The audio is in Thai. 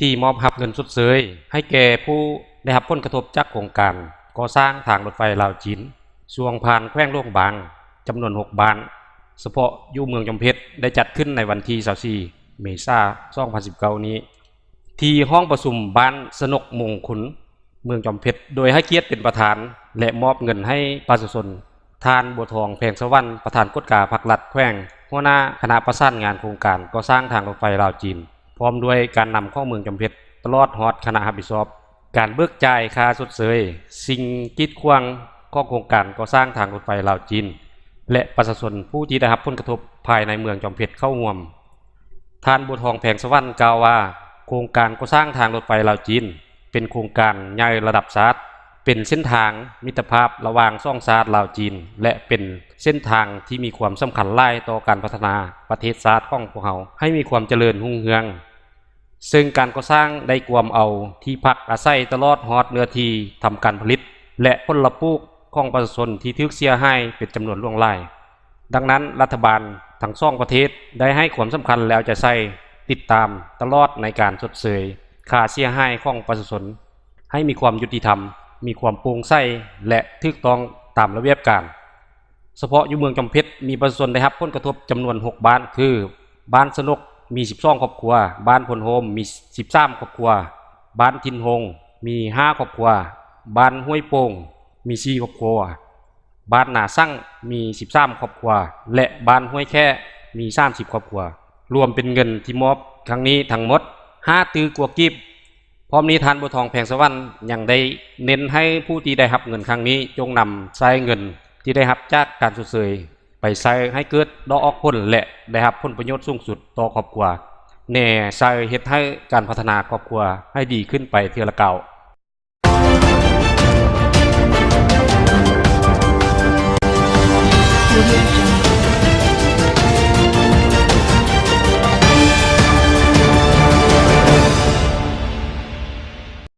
ที่มอบรับเงินชดเชยให้แก่ผู้ได้รับผลกระทบจากโครงการก่อสร้างทางรถไฟลาวจีนช่วงผ่านแขวงโล่งบางจำนวน6บ้านเฉพาะอยู่เมืองจอมเพชรได้จัดขึ้นในวันที่24เมษายน2019นี้ที่ห้องประชุมบ้านสนกมงคลเมืองจอมเพชรโดยให้เกียรติเป็นประธานและมอบเงินให้ประชาชนท่านบัวทองแพงสวรรค์ประธานกฎการภาครัฐแขวงหัวหน้าคณะประสานงานโครงการก่อสร้างทางรถไฟลาวจีนพร้อมด้วยการนำเข้าเมืองจอมเพชรตลอดฮอดคณะรับผิดชอบการเบิกจ่ายค่าชดเชยสิ่งกีดขวางของโครงการก่อสร้างทางรถไฟลาวจีนและประชาชนผู้ที่ได้รับผลกระทบภายในเมืองจอมเพชรเข้าร่วมท่านบัวทองแพงสวรรค์กล่าวว่าโครงการก่อสร้างทางรถไฟลาวจีนเป็นโครงการใหญ่ระดับชาติเป็นเส้นทางมิตรภาพระหว่างสองชาติลาวจีนและเป็นเส้นทางที่มีความสำคัญหลายต่อการพัฒนาประเทศชาติของพวกเราให้มีความเจริญรุ่งเรืองซึ่งการก่อสร้างได้กวมเอาที่พักอาศัยตลอดฮอดเนื้อที่ทำการผลิตและผลปลูกของประชาชนที่ถูกเสียหายเป็นจำนวนล่วงหลายดังนั้นรัฐบาลทั้งสองประเทศได้ให้ความสำคัญแล้วจะใส่ติดตามตลอดในการชดเชยค่าเสียหายของประชาชนให้มีความยุติธรรมมีความโปร่งใสและถูกต้องตามระเบียบการเฉพาะอยู่เมืองจอมเพชรมีประชาชนได้รับผลกระทบจำนวน6บ้านคือบ้านสนกมี12ครอบครัวบ้านพลโฮมมี13ครอบครัวบ้านทินหงมี5ครอบครัวบ้านห้วยโป่งมี4ครอบครัวบ้านหนาสั่งมี13ครอบครัวและบ้านห้วยแค่มี30ครอบครัวรวมเป็นเงินที่มอบครั้งนี้ทั้งหมด5ตื้อกว่ากิบพร้อมนี้ท่านบัวทองแพงสวรรค์ยังได้เน้นให้ผู้ที่ได้รับเงินครั้งนี้จงนำใช้เงินที่ได้รับจากการชดเชยไปใช้ให้เกิดดอกออกผลและได้รับผลประโยชน์สูงสุดต่อครอบครัวแน่ใช้เฮ็ดให้การพัฒนาครอบครัวให้ดีขึ้นไปเทื่อละเก่า